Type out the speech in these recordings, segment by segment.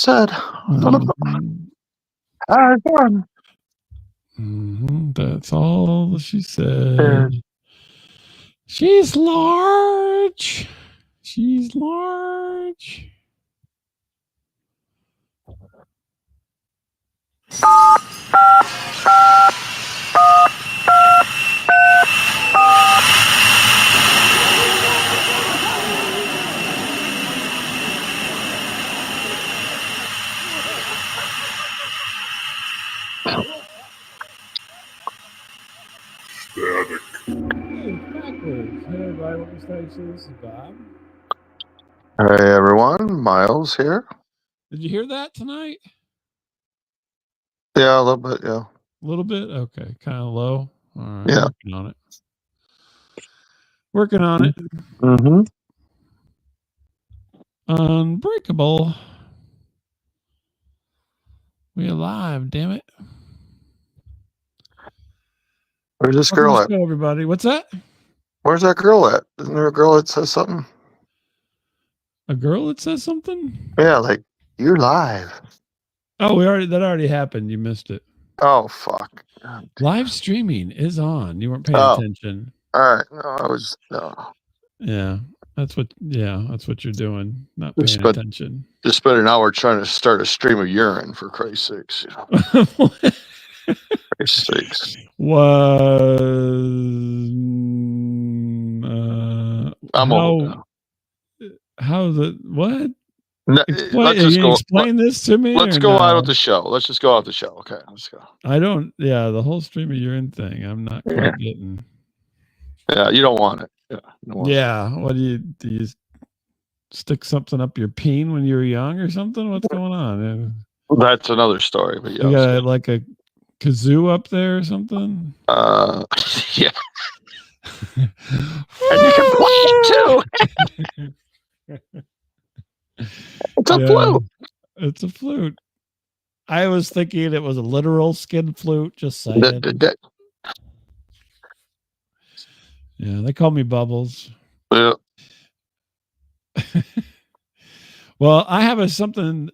said. Mhm. That's all she said. She's large. She's large. Hey, it's backwards. Hey, everybody. Welcome to Stage 2. This is Bob. Hey, everyone. Miles here. Did you hear that tonight? Yeah, a little bit. Yeah. A little bit? Okay. Kind of low. All right. Yeah. Working on it. Working on it. Mm-hmm. Unbreakable. We alive, damn it. Where's this Welcome girl to at? the show, everybody. What's that? Where's that girl at? Isn't there a girl that says something? A girl that says something? Yeah, like, you're live. Oh, that already happened. You missed it. Oh, fuck. Live streaming is on. You weren't paying attention. All right. No, I was. No. Yeah. That's what you're doing. Not paying attention. Just spent an hour trying to start a stream of urine, for Christ's sakes. Christ's sakes. I'm old now. How's it? What? No, Explain this to me. Let's go out of the show. Let's just go off the show. Okay, let's go. I don't. Yeah, the whole stream of urine thing. I'm not quite getting. Yeah, you don't want it. Yeah. What do you stick something up your peen when you were young or something? What's going on? That's another story. But yeah, you got like a kazoo up there or something. Yeah. And you can play it too. It's a flute. It's a flute. I was thinking it was a literal skin flute. Just saying. Yeah, they call me Bubbles. Yeah. Well, I have something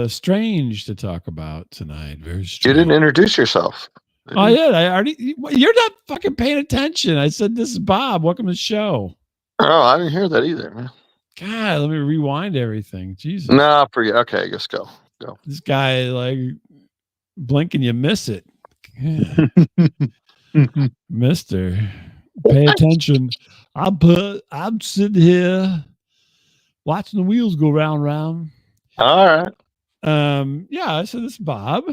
strange to talk about tonight. Very strange. You didn't introduce yourself. I did. I already. You're not fucking paying attention. I said, "This is Bob. Welcome to the show." Oh, I didn't hear that either, man. God, let me rewind everything. Jesus. Nah, forget. Okay, just go. This guy, like, blink and you miss it. Mister, pay attention. I'm sitting here watching the wheels go round, round. All right. Yeah, so this is Bob.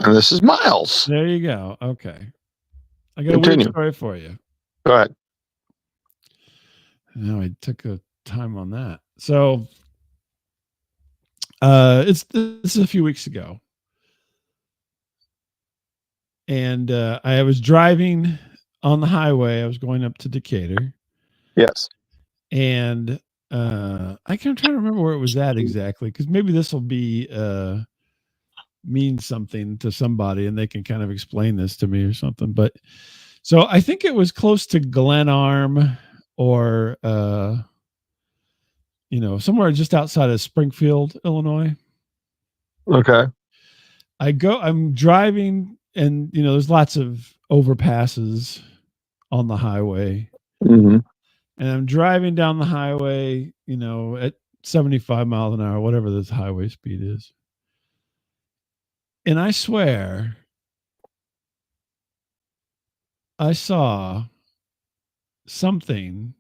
And this is Miles. There you go. Okay. I got a weird story for you. Go ahead. No, I took a time on that. So this is a few weeks ago. And I was driving on the highway. I was going up to Decatur. Yes. And I can't try to remember where it was at exactly, because maybe this will be mean something to somebody and they can kind of explain this to me or something. But so I think it was close to Glenarm or somewhere just outside of Springfield, Illinois. Okay. I'm driving and there's lots of overpasses on the highway. Mm-hmm. And I'm driving down the highway, at 75 miles an hour, whatever this highway speed is. And I swear, I saw something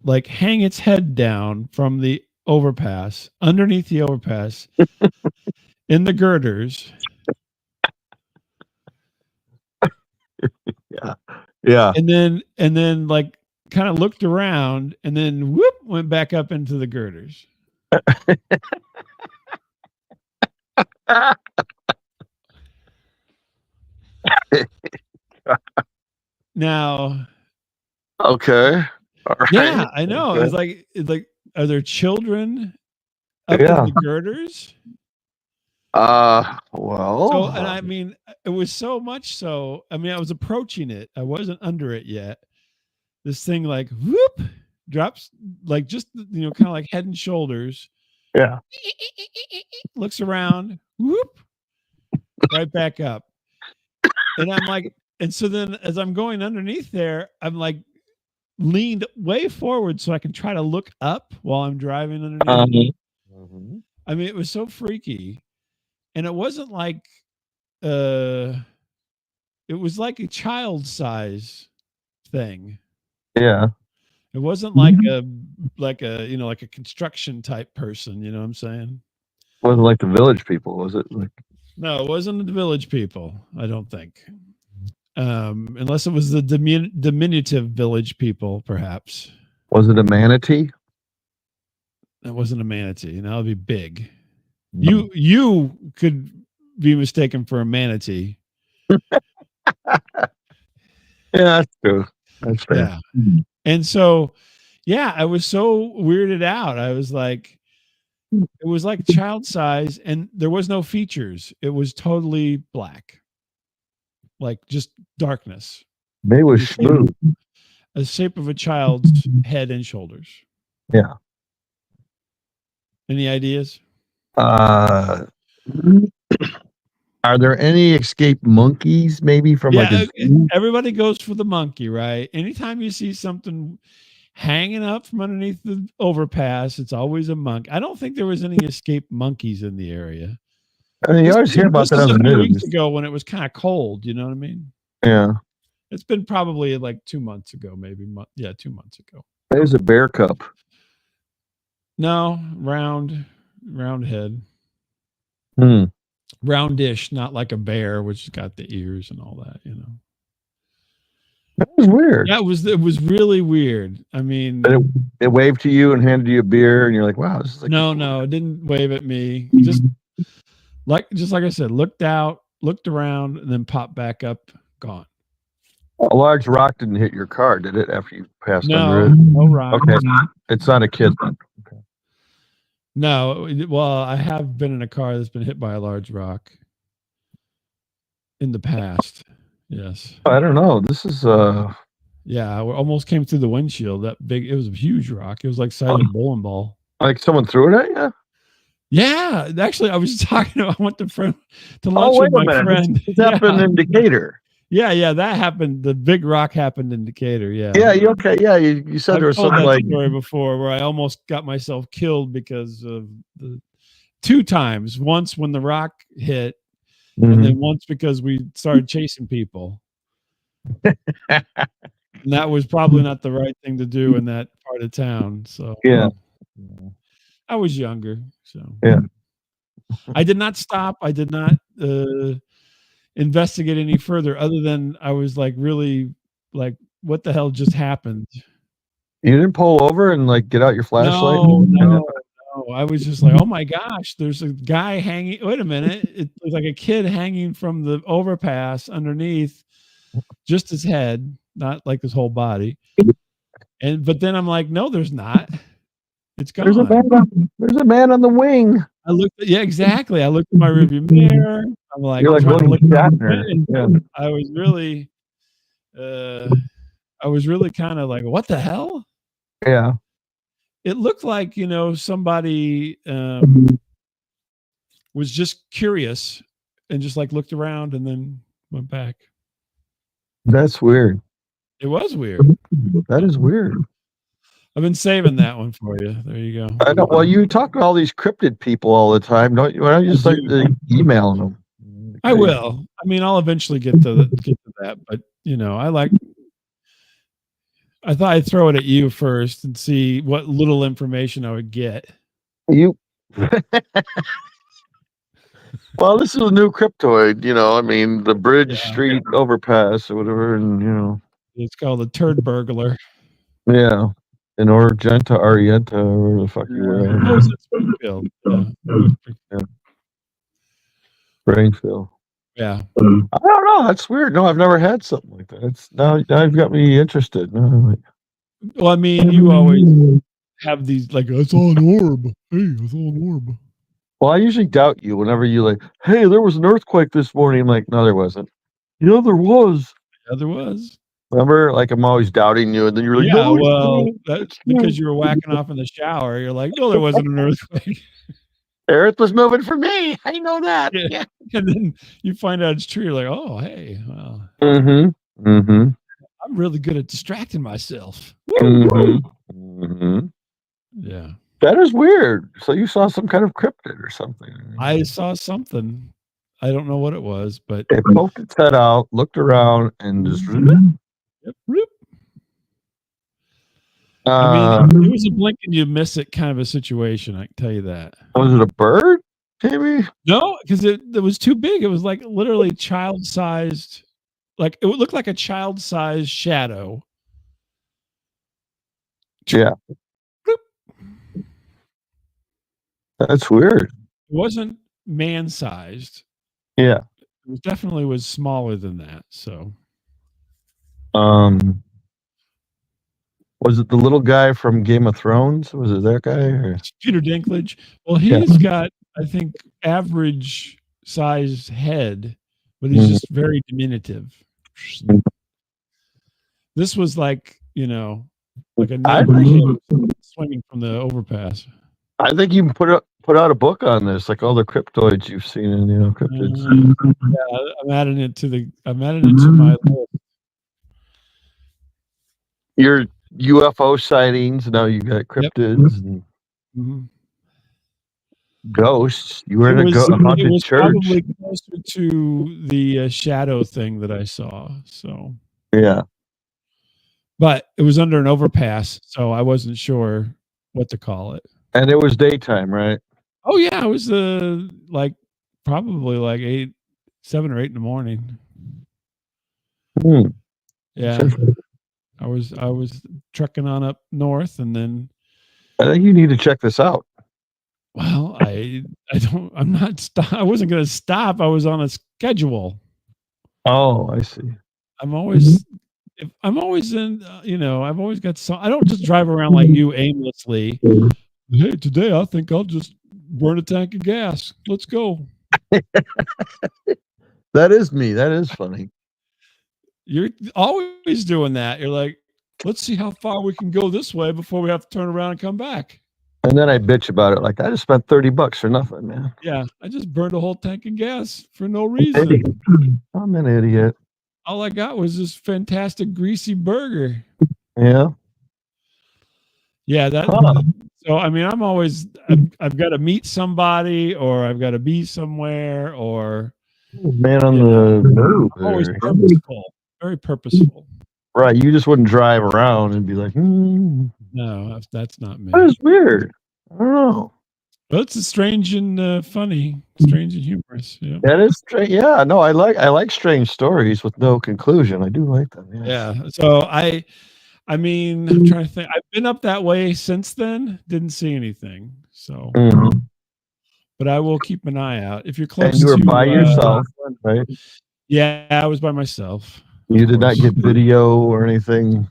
like hang its head down from the overpass, underneath the overpass, in the girders. Yeah. And then like kind of looked around and then whoop, went back up into the girders. Now, okay. All right. Yeah, I know. Okay. It's like, are there children up in the girders? Well. So, and I mean, it was so much so. I mean, I was approaching it. I wasn't under it yet. This thing like whoop drops, like just kind of like head and shoulders. Yeah. looks around, whoop, right back up. And I'm like, and so then as I'm going underneath there, I'm like leaned way forward so I can try to look up while I'm driving underneath. I mean, it was so freaky. And it wasn't like uh it was like a child size thing. Yeah. It wasn't like a like a construction type person, you know what I'm saying? Wasn't like the village people, was it? Like, No, it wasn't the village people, I don't think. Unless it was the diminutive village people, perhaps. was it a manatee? That wasn't a manatee. That would be big. You could be mistaken for a manatee. Yeah, that's true. That's fair. Yeah. And so, yeah, I was so weirded out. I was like, it was like child size, and there was no features. It was totally black, like just darkness. Maybe it was smooth. The shape of a child's head and shoulders. Yeah. Any ideas? Are there any escaped monkeys maybe from like a zoo? Everybody goes for the monkey, right? Anytime you see something hanging up from underneath the overpass, it's always a monk. I don't think there was any escaped monkeys in the area. I mean, you always hear about that on the news. Weeks ago when it was kind of cold, you know what I mean? Yeah. It's been probably like 2 months ago, maybe. 2 months ago. There's a bear cup. No, round head. Roundish, not like a bear, which has got the ears and all that, you know. That was weird. Yeah, it was really weird. I mean, but it waved to you and handed you a beer, and you're like, "Wow, this is like." No, it didn't wave at me. Just like I said, looked out, looked around, and then popped back up, gone. A large rock didn't hit your car, did it? After you passed under it? No rock. Okay, it's not a kid then. Okay. No, well, I have been in a car that's been hit by a large rock in the past. Yes. I don't know. This is yeah, we almost came through the windshield. That big, it was a huge rock. It was like size of a bowling ball. Like someone threw it at you? Yeah, actually, I was talking about. I went to lunch with my friend. This happened in Decatur. Yeah, that happened. The big rock happened in Decatur. Yeah. Yeah. Okay. Yeah. You said there was something like story before where I almost got myself killed because of the 2 times. Once when the rock hit, and then once because we started chasing people. And that was probably not the right thing to do in that part of town. So yeah, I was younger. So yeah, I did not stop. I did not investigate any further, other than I was like really like, what the hell just happened? You didn't pull over and like get out your flashlight? No. I was just like, oh my gosh, there's a guy hanging. Wait a minute. It was like a kid hanging from the overpass underneath just his head, not like his whole body. But then I'm like, no, there's not. It's gone. There's a man on the wing. I looked. Yeah, exactly. I looked at my rearview mirror. I'm like, you're like looking at yeah. I was really kind of like, what the hell? Yeah. It looked like, somebody was just curious and just like looked around and then went back. That's weird. It was weird. That is weird. I've been saving that one for you. There you go. I know. Well, you talk to all these cryptid people all the time, don't you? Why don't you just like emailing them? I will. I mean, I'll eventually get to that, but I thought I'd throw it at you first and see what little information I would get. Well, this is a new cryptoid, I mean, the Bridge Street Overpass or whatever, and it's called the Turd Burglar. Yeah, in Argenta, or where the fuck you were. It was at Springfield. Yeah. Springfield. Yeah. I don't know. That's weird. No, I've never had something like that. It's now you've got me interested. Well, I mean, you always have these like, I saw an orb. Hey, I saw an orb. Well, I usually doubt you whenever you like, hey, there was an earthquake this morning. I'm like, no, there wasn't. Yeah, there was. Yeah, there was. Remember, like I'm always doubting you, and then you're like, Yeah, "No, it's well, not. that's It's not." because you were whacking off in the shower. You're like, no, there wasn't an earthquake. Earth was moving for me. I know that. Yeah. Yeah. And then you find out it's true. You're like, oh, hey, well, Mm-hmm. Mm-hmm. I'm really good at distracting myself. Mm-hmm. Mm-hmm. Yeah. That is weird. So you saw some kind of cryptid or something. I saw something. I don't know what it was, but It poked its head out, looked around, and just. yep, whoop. I mean, it was a blink and you miss it kind of a situation. I can tell you that. Was it a bird, maybe? No, because it was too big. It was like literally child-sized. Like it would look like a child-sized shadow. Yeah. Bloop. That's weird. It wasn't man-sized. Yeah. It definitely was smaller than that. So, was it the little guy from Game of Thrones? Was it that guy? Or? Peter Dinklage. Well, he's got, I think, average sized head, but he's just very diminutive. This was like, like a neighbor kid swinging from the overpass. I think you can put out a book on this, like all the cryptoids you've seen in cryptids. Yeah, I'm adding it to my list. Your UFO sightings. Now you got cryptids and ghosts. You were in a haunted church. Probably closer to the shadow thing that I saw. So yeah, but it was under an overpass, so I wasn't sure what to call it. And it was daytime, right? Oh yeah, it was like probably like 7 or 8 in the morning. Yeah. I was trucking on up north, and then I think you need to check this out. Well, I wasn't going to stop. I was on a schedule. Oh, I see. I'm always in, I've always got some. I don't just drive around like you aimlessly. Hey, today I think I'll just burn a tank of gas. Let's go. That is me. That is funny. You're always doing that. You're like, let's see how far we can go this way before we have to turn around and come back. And then I bitch about it. Like, I just spent $30 for nothing, man. Yeah. I just burned a whole tank of gas for no reason. I'm an idiot. All I got was this fantastic greasy burger. Yeah. Yeah. So, I mean, I've got to meet somebody, or I've got to be somewhere, or man on the move. Always purposeful. Very purposeful. Right. You just wouldn't drive around and be like, No, that's not me. That is weird. I don't know. Well, it's strange and funny, strange and humorous. Yeah. That is strange. Yeah, no, I like strange stories with no conclusion. I do like them. Yes. Yeah. So I mean, I'm trying to think. I've been up that way since then. Didn't see anything. So, but I will keep an eye out. If you're close, and you were by yourself, right? Yeah, I was by myself. You did not get video or anything.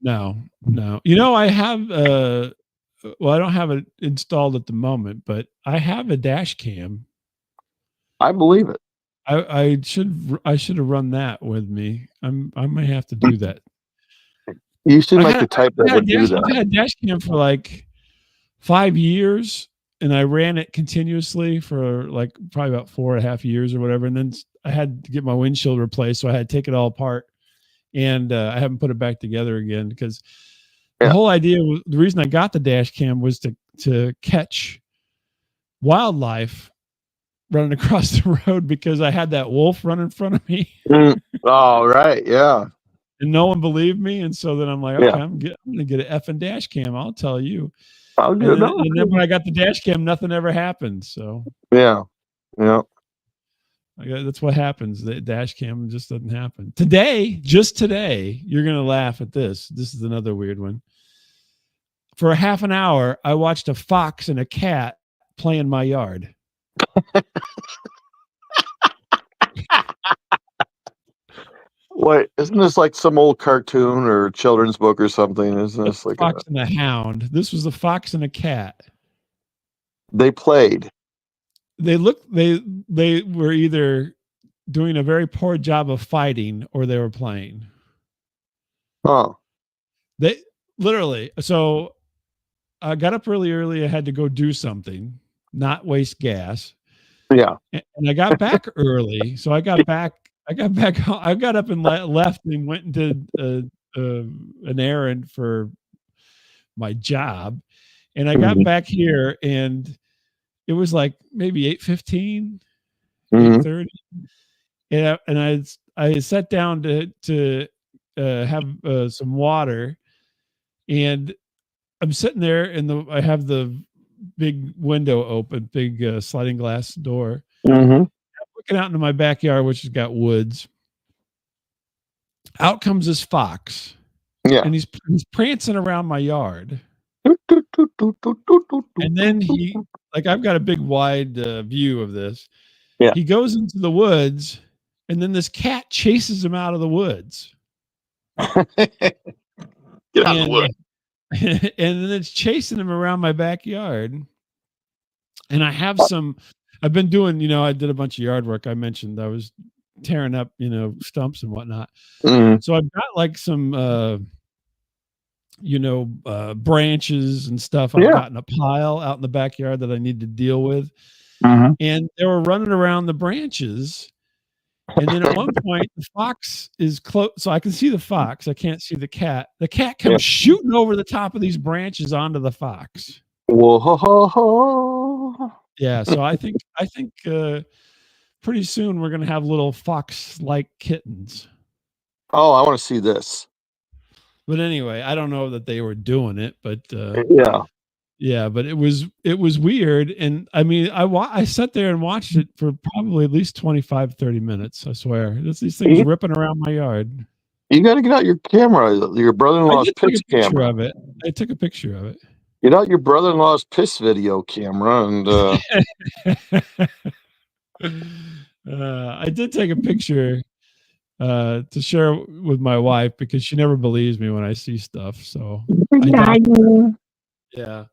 No. I have I don't have it installed at the moment, but I have a dash cam. I believe it. I should have run that with me. I may have to do that. You seem like the type that would do that. I've had dash cam for like 5 years, and I ran it continuously for like probably about 4.5 years or whatever. And then I had to get my windshield replaced, so I had to take it all apart, and I haven't put it back together again because the whole idea, the reason I got the dash cam was to catch wildlife running across the road, because I had that wolf run in front of me. Oh, right. Yeah. And no one believed me. And so then I'm like, okay, I'm going to get an effing dash cam. I'll tell you. And then when I got the dash cam, nothing ever happened. So yeah. That's what happens. The dash cam just doesn't happen. Just today, you're going to laugh at this. This is another weird one. For a half an hour, I watched a fox and a cat play in my yard. Wait, isn't this like some old cartoon or children's book or something? Isn't this like Fox and a Hound? This was a fox and a cat. They played. They were either doing a very poor job of fighting or they were playing. Oh, They literally. So I got up really early. I had to go do something, not waste gas. yeah. And I got back early. So I got back. I got back. I got up and left and went and did an errand for my job. And I got Mhm. back here and it was like maybe 8:15, Mhm. 8:30. And I sat down to have some water, and I'm sitting there, and I have the big window open, big sliding glass door, Mhm. looking out into my backyard, which has got woods. Out comes this fox, Yeah. and he's prancing around my yard, and then I've got a big wide view of this. Yeah. He goes into the woods, and then this cat chases him out of the woods. Get out of the And way. and then it's chasing him around my backyard. And I've been doing, I did a bunch of yard work. I mentioned I was tearing up, stumps and whatnot. Mhm. So I've got like some, branches and stuff I've Yeah. got in a pile out in the backyard that I need to deal with. Mhm. And they were running around the branches. And then at one point, the fox is close. So I can see the fox. I can't see the cat. The cat Yeah. comes shooting over the top of these branches onto the fox. Whoa. Yeah. So I think pretty soon we're going to have little fox-like kittens. Oh, I want to see this. But anyway, I don't know that they were doing it, but Yeah. yeah, but it was weird. And I mean, I sat there and watched it for probably at least 25, 30 minutes. I swear. These things You, ripping around my yard. you got to get out your camera, your I brother-in-law's did take piss a picture camera. of it. I took a picture of it. Get out your brother-in-law's piss video camera and I did take a picture to share with my wife because she never believes me when I see stuff. So I document. Yeah.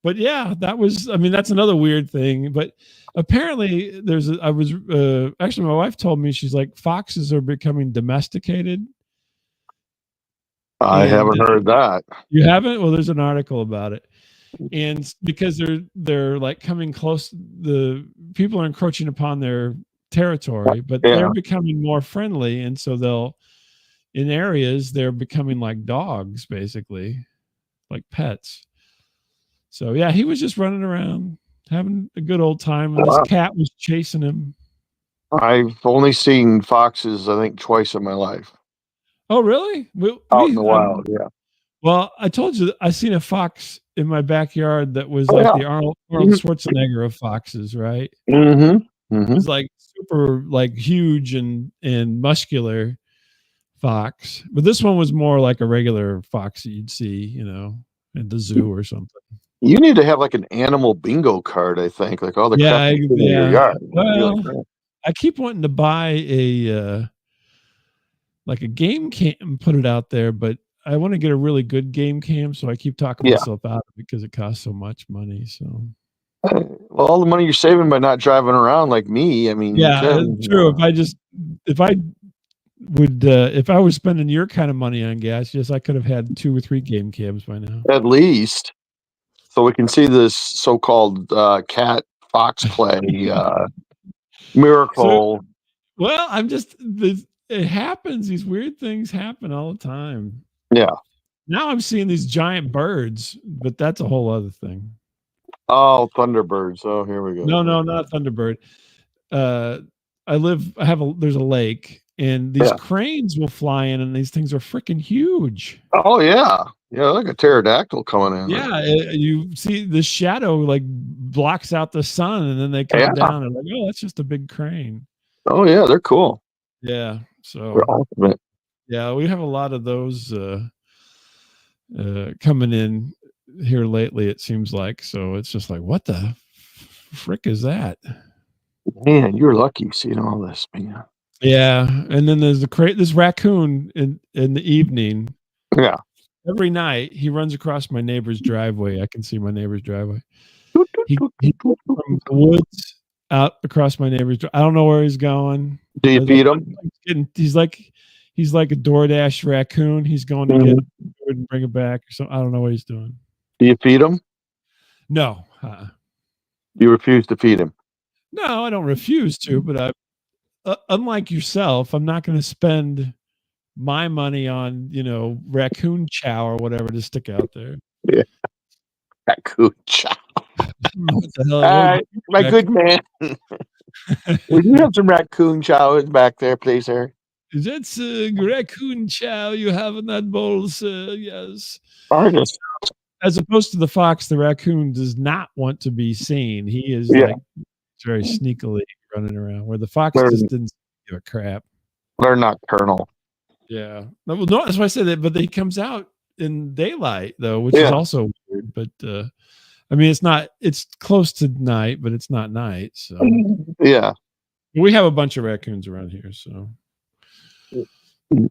But yeah, that's another weird thing. But apparently actually my wife told me, she's like, foxes are becoming domesticated. I And haven't heard that. you haven't? Well, there's an article about it. And because they're like coming close, the people are encroaching upon their territory, but they're Yeah. becoming more friendly. And so in areas, they're becoming like dogs, basically, like pets. So yeah, he was just running around having a good old time, and this Wow. cat was chasing him. I've only seen foxes, I think, twice in my life. Oh, really? Out in the wild, yeah. Well, I told you that I seen a fox in my backyard that was Oh, like yeah. the Arnold Schwarzenegger of foxes, right? Mm-hmm. It Mm-hmm. was like super, like huge and muscular fox, but this one was more like a regular fox that you'd see, at the zoo or something. You need to have like an animal bingo card, I think, like all the crap you put in your yard. Well, I keep wanting to buy a like a game cam and put it out there, but I want to get a really good game cam, so I keep talking Yeah. myself out of it because it costs so much money. So Well, all the money you're saving by not driving around like me, I mean, you yeah, can. true. If I was spending your kind of money on gas, yes, I could have had 2 or 3 game cams by now. At least, so we can see this so-called cat fox play miracle. So, well, it happens. These weird things happen all the time. Yeah. Now I'm seeing these giant birds, but that's a whole other thing. Oh, Thunderbirds. Oh, here we go. No, not Thunderbird. There's a lake, and these cranes will fly in, and these things are freaking huge. Oh, yeah. Yeah, like a pterodactyl coming in. Yeah, you see the shadow like blocks out the sun, and then they come down and like, oh, that's just a big crane. Oh, yeah, they're cool. Yeah, so they're ultimate. Yeah, we have a lot of those coming in here lately, it seems like. So it's just like, what the frick is that? Man, you're lucky seeing all this, man. Yeah, and then there's this raccoon in the evening. Yeah. Every night he runs across my neighbor's driveway. I can see my neighbor's driveway. He from the woods out across my neighbor's driveway. I don't know where he's going. Do you feed him? He's like he's like a DoorDash raccoon. He's going to get food and bring it back or something. I don't know what he's doing. Do you feed him? No, You refuse to feed him. no, I don't refuse to, but unlike yourself, I'm not going to spend my money on raccoon chow or whatever to stick out there. Yeah. Raccoon chow. What the hell? My good man. Would you have some raccoon chow back there, please, sir? That's raccoon chow you have in that bowl, sir. Yes. Artist. As opposed to the fox, the raccoon does not want to be seen. He is like very sneakily running around, where the fox just didn't give a crap. They're nocturnal. Yeah. No, that's why I said that. But he comes out in daylight though, which is also weird. But I mean, it's close to night, but it's not night. So yeah, we have a bunch of raccoons around here. So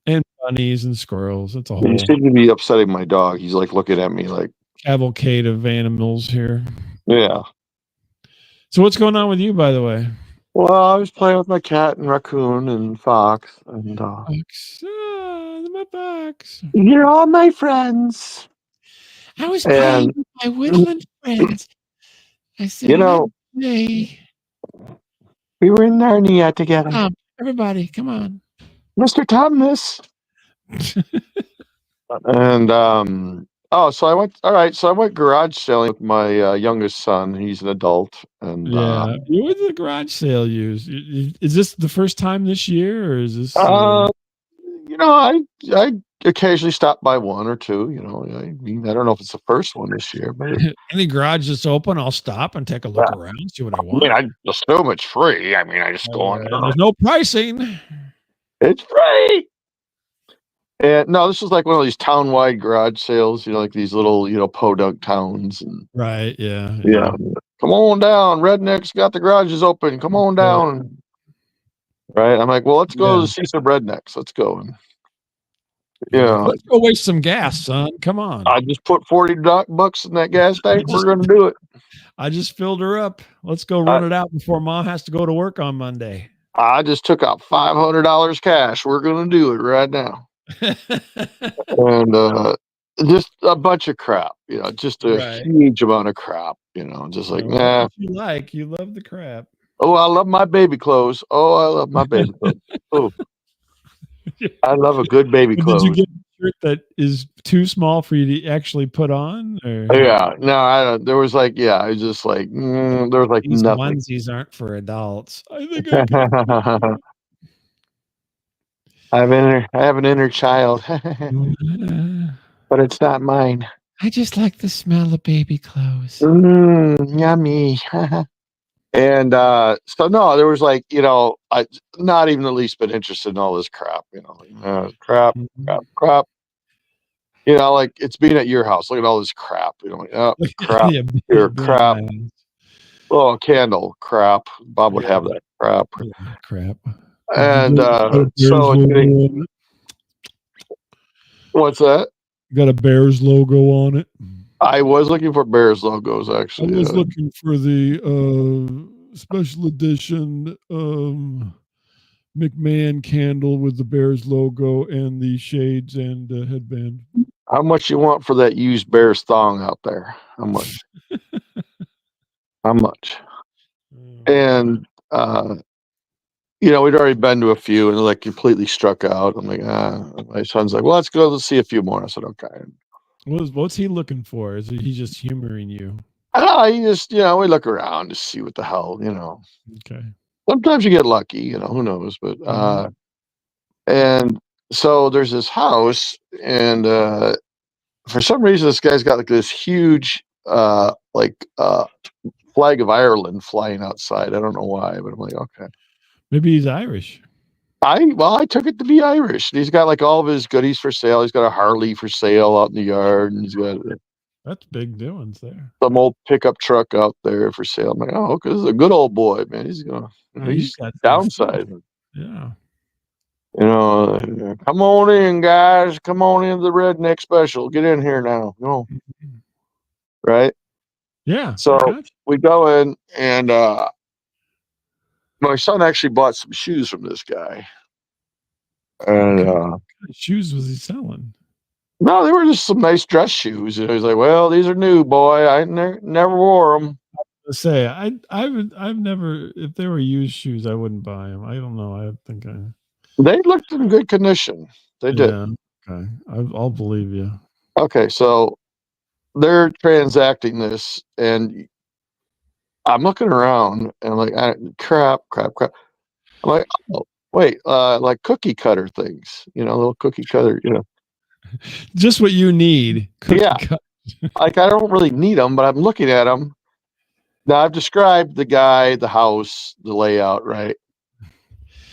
and bunnies and squirrels. It's a whole. You seem to be upsetting my dog. He's like looking at me like cavalcade of animals here. Yeah. So what's going on with you, by the way? Well, I was playing with my cat and raccoon and fox and fox. My fox. You're all my friends. I was playing with my woodland friends. I said, hey. We were in Narnia together. Everybody, come on. Mr. Thomas. And so I went garage selling with my youngest son. He's an adult, and what did the garage sale use? Is this the first time this year, or is this? I occasionally stop by one or two. I mean, I don't know if it's the first one this year, but any garage that's open, I'll stop and take a look around, see what I want. I mean, I assume it's free. I mean, I just go on. There's no pricing. It's free. And no, this was like one of these town-wide garage sales, like these little, podunk towns. And, right, yeah. Come on down. Redneck's got the garages open. Come on down. Right? I'm like, well, let's go to see some rednecks. Let's go. And, let's go waste some gas, son. Come on. I just put $40 in that gas tank. We're going to do it. I just filled her up. Let's go run it out before Mom has to go to work on Monday. I just took out $500 cash. We're going to do it right now. And just a bunch of crap, just a huge amount of crap, just like, nah. You love the crap. Oh, I love my baby clothes. Oh, I love my baby clothes. Oh, I love a good baby clothes. Did you get a shirt that is too small for you to actually put on? Or? Yeah, no, I don't. There was like, I was just like, there was like these nothing. Onesies aren't for adults. I think I have an inner child, but it's not mine. I just like the smell of baby clothes. Yummy. And so no, there was like, I not even the least bit interested in all this crap, crap. Like it's being at your house. Look at all this crap. Crap. Crap. Oh, candle crap. Bob would have that crap. Crap. And so what's that? Got a Bears logo on it. I was looking for Bears logos, actually. I was looking for the special edition McMahon candle with the Bears logo and the shades and headband. How much you want for that used Bears thong out there? How much? How much? And we'd already been to a few and like completely struck out. I'm like, my son's like, well, let's go see a few more. I said, okay. What's he looking for? Is he just humoring you? He just, we look around to see what the hell, Okay. Sometimes you get lucky, who knows, but, and so there's this house and, for some reason, this guy's got like this huge, flag of Ireland flying outside. I don't know why, but I'm like, okay. Maybe he's Irish. I took it to be Irish. He's got like all of his goodies for sale. He's got a Harley for sale out in the yard, and he's got that's big doings there. Some old pickup truck out there for sale. I'm like, oh, okay, this is a good old boy, man. He's downside. Yeah. Come on in, guys. Come on in the redneck special. Get in here now. No. Right? Yeah. So we go in and my son actually bought some shoes from this guy. And What kind of shoes was he selling? no, they were just some nice dress shoes. And he's like, "Well, these are new, boy. I never wore them." To say I've never, if they were used shoes, I wouldn't buy them. I don't know. I think They looked in good condition. They did. yeah. Okay, I'll believe you. Okay, so they're transacting this, and I'm looking around, and I'm like, crap. I'm like, oh, wait, like cookie cutter things, little cookie cutter, Just what you need. Cookie Yeah. cut. Like I don't really need them, but I'm looking at them. Now I've described the guy, the house, the layout, right?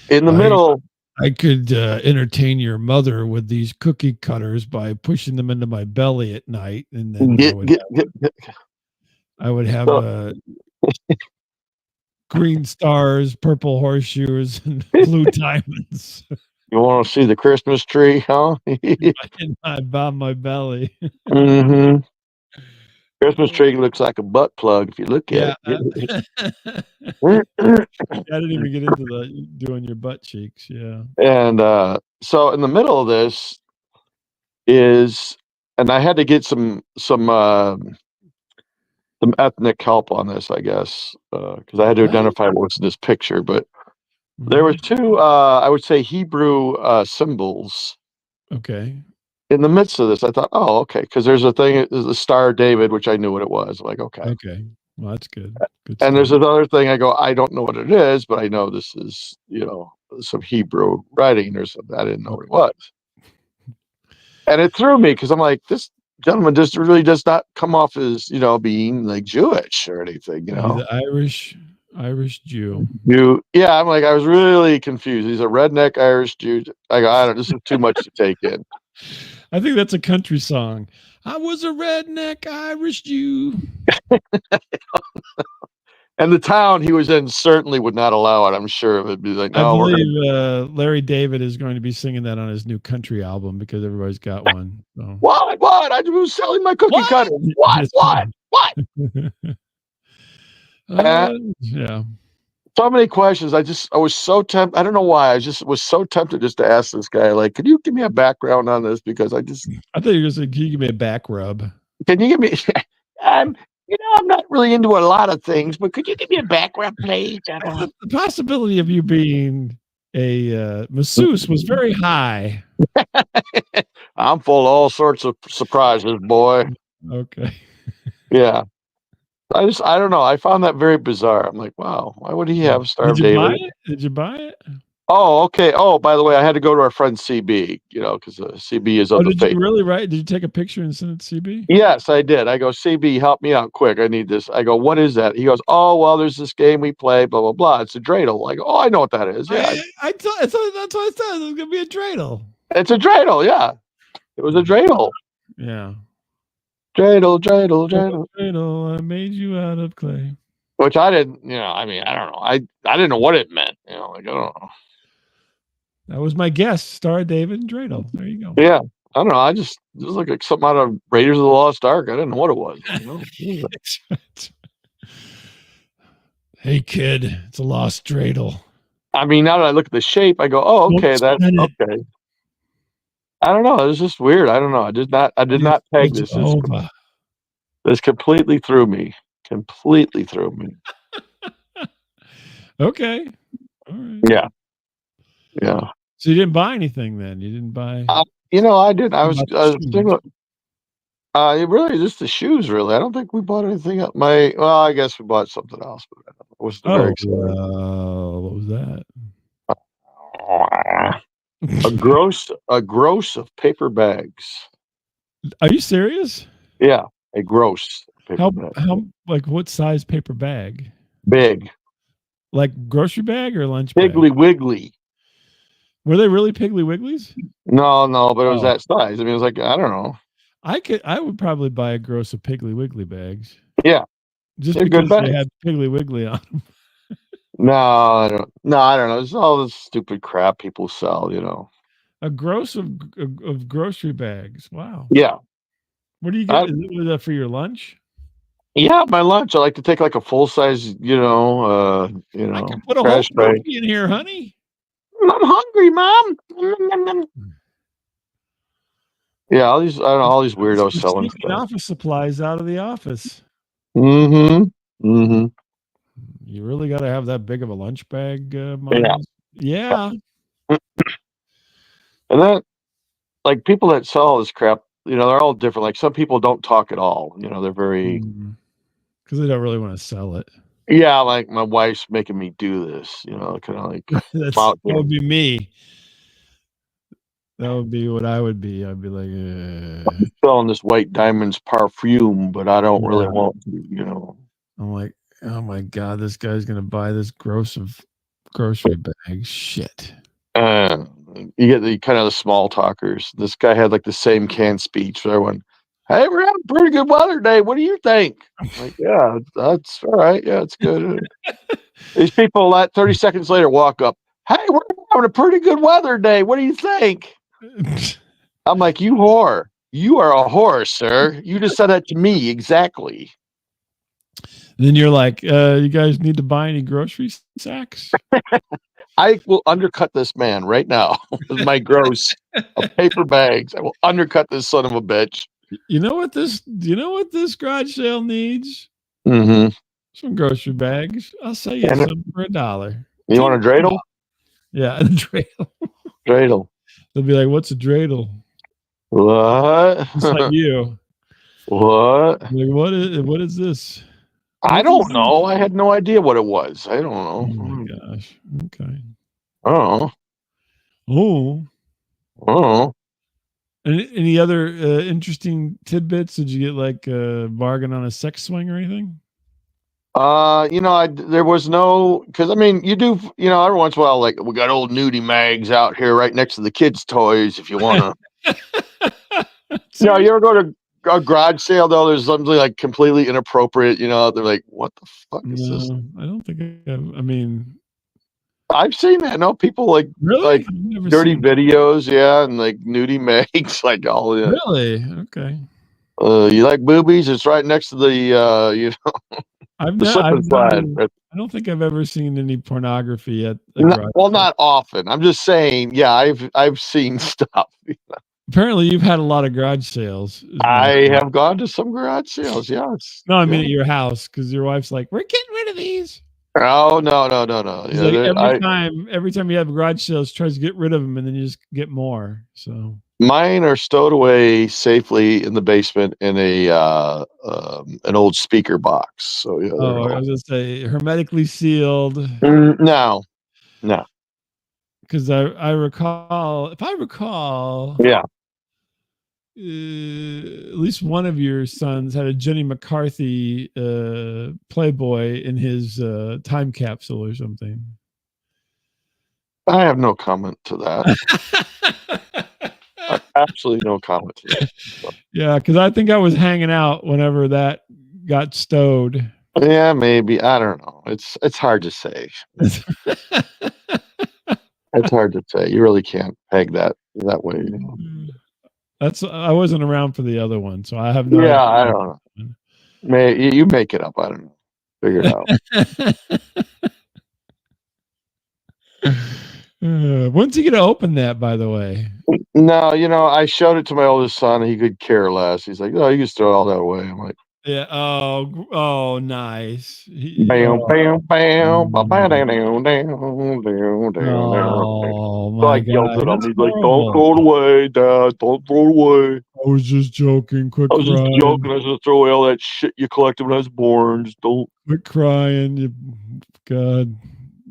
In the middle, I could entertain your mother with these cookie cutters by pushing them into my belly at night, and then I would have so, green stars, purple horseshoes, and blue diamonds you want to see the Christmas tree, huh? in my belly. Mm-hmm. Christmas tree looks like a butt plug if you look at it. I didn't even get into the doing your butt cheeks. Yeah. And so in the middle of this is, and I had to get some ethnic help on this, I guess, because I had to identify what's in this picture. But there was two, I would say, Hebrew symbols. Okay. In the midst of this, I thought, oh, okay, because there's a thing, there's the Star of David, which I knew what it was. Like, okay. Okay. Well, that's good. Good And there's stuff. another thing I go, I don't know what it is, but I know this is, some Hebrew writing or something. I didn't know what it was. And it threw me because I'm like, this gentleman just really does not come off as, being like Jewish or anything, He's an Irish Jew. Yeah, I'm like, I was really confused. He's a redneck Irish Jew. I go, I don't, this is too much to take in. I think that's a country song. I was a redneck Irish Jew. And the town he was in certainly would not allow it. I'm sure it would be like, no. I believe Larry David is going to be singing that on his new country album because everybody's got one. So. What? I was selling my cookie cutter. What? Yeah. So many questions. I was so tempted. I don't know why. I just was so tempted just to ask this guy, like, could you give me a background on this? Because I thought you were going to say, can you give me a back rub? Can you give me, I'm not really into a lot of things, but could you give me a back rub, please? The possibility of you being a masseuse was very high. I'm full of all sorts of surprises, boy. Okay. Yeah. I don't know. I found that very bizarre. I'm like, wow, why would he have Star of David? Did you buy it? Oh, okay. Oh, by the way, I had to go to our friend CB, because CB is of the faith. Did you really write? Did you take a picture and send it to CB? Yes, I did. I go, CB, help me out quick. I need this. I go, what is that? He goes, oh, well, there's this game we play, blah, blah, blah. It's a dreidel. I go, oh, I know what that is. Yeah. I thought that's what I said. It was going to be a dreidel. It's a dreidel. Yeah. It was a dreidel. Yeah. Dreidel. I made you out of clay. Which I didn't, I don't know. I didn't know what it meant. I don't know. That was my guess. Star David and Dreidel. There you go. Yeah. I don't know. It was like something out of Raiders of the Lost Ark. I didn't know what it was. Hey, kid, it's a lost dreidel. I mean, now that I look at the shape, I go, oh, okay, that's okay. I don't know. It was just weird. I don't know. I did not peg this. This completely threw me. Okay. All right. Yeah. So you didn't buy anything then? You didn't buy? I didn't. I was thinking. It really just the shoes. Really, I don't think we bought anything else. I guess we bought something else, but I wasn't very excited. What was that? A gross of paper bags. Are you serious? Yeah, a gross paper bag. How like what size paper bag? Big. Like grocery bag or lunch Piggly bag? Wiggly. Were they really Piggly Wigglies? No, but it was that size. I mean, it was like, I don't know. I would probably buy a gross of Piggly Wiggly bags. Yeah. Just because they had Piggly Wiggly on them. No, I don't know. It's all this stupid crap people sell, A gross of grocery bags. Wow. Yeah. What do you get? Was that for your lunch? Yeah, my lunch. I like to take like a full size, I can put a whole turkey in here, honey. I'm hungry, Mom. Yeah, all these weirdos You're selling sneaking stuff. office supplies out of the office. Mm-hmm. You really got to have that big of a lunch bag, Yeah. Miles? Yeah. And that, like, people that sell all this crap, they're all different. Like, some people don't talk at all. They're very, Because they don't really want to sell it. yeah, like my wife's making me do this, kind of like, That would be me. That would be what I would be. I'd be like, selling this White Diamonds perfume, but I don't really want to, I'm like, oh my God, this guy's going to buy this grocery bag. Shit. You get the kind of the small talkers. This guy had like the same canned speech for everyone. Hey, we're having pretty good weather today. What do you think? I'm like, yeah, that's all right. Yeah, it's good. These people, 30 seconds later, walk up. Hey, we're having a pretty good weather day. What do you think? I'm like, you whore. You are a whore, sir. You just said that to me. Exactly. Then you're like, you guys need to buy any grocery sacks? I will undercut this man right now with my gross of paper bags. I will undercut this son of a bitch. You know what this garage sale needs? Mm-hmm. Some grocery bags. I'll sell you some for $1. You want a dreidel? Yeah, a dreidel. Dreidel. They'll be like, "What's a dreidel?" What? It's like you. What? Like, what is this? I don't know. I had no idea what it was. I don't know. Oh my gosh. Okay. I don't know. Oh. I don't know. Any other interesting tidbits? Did you get like a bargain on a sex swing or anything? There was no, because I mean, you do, every once in a while, like, we got old nudie mags out here right next to the kids' toys if you want to. You ever go to a garage sale, though? There's something like completely inappropriate, they're like, what the fuck is this? I don't think I mean, I've seen that. No, people like dirty videos, yeah, and like nudie mags, like all that. Really? Okay. You like boobies? It's right next to the the slip and slide. I don't think I've ever seen any pornography at the garage. Well, not often. I'm just saying, yeah, I've seen stuff. Apparently, you've had a lot of garage sales. I have gone to some garage sales. Yes. No, I mean at your house, because your wife's like, "We're getting rid of these." Oh no. She's like, every time you have garage sales, tries to get rid of them, and then you just get more. So mine are stowed away safely in the basement in an old speaker box. So yeah. I was gonna say hermetically sealed. No. Because I recall, if I recall, yeah. At least one of your sons had a Jenny McCarthy Playboy in his time capsule or something. I have no comment to that. Absolutely no comment to that. Yeah, because I think I was hanging out whenever that got stowed. Yeah, maybe. I don't know. It's hard to say. It's hard to say. You really can't peg that way. I wasn't around for the other one, so I have no idea. I don't know. You make it up. I don't know. Figure it out. When's he gonna open that, by the way? No, I showed it to my oldest son. He could care less. He's like, "Oh, you can throw all that away." I'm like, "Yeah, oh, nice." Bam, bam, bam, bam, bam, oh my God! Yelled at him. He's like, "Don't throw it away, Dad. Don't throw it away." I was just joking. Quit crying. Just joking. I was gonna throw away all that shit you collected when I was born. Just don't. Quit crying, you God.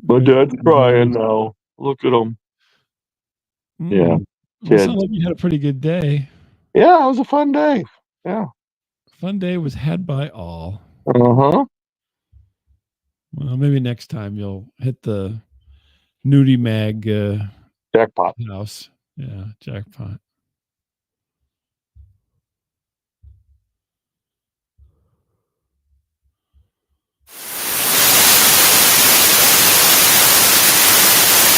My dad's crying now. Look at him. Yeah. It sounds like you had a pretty good day. Yeah, it was a fun day. Yeah. Fun day was had by all. Uh-huh. Well, maybe next time you'll hit the nudie mag jackpot house. Yeah, jackpot.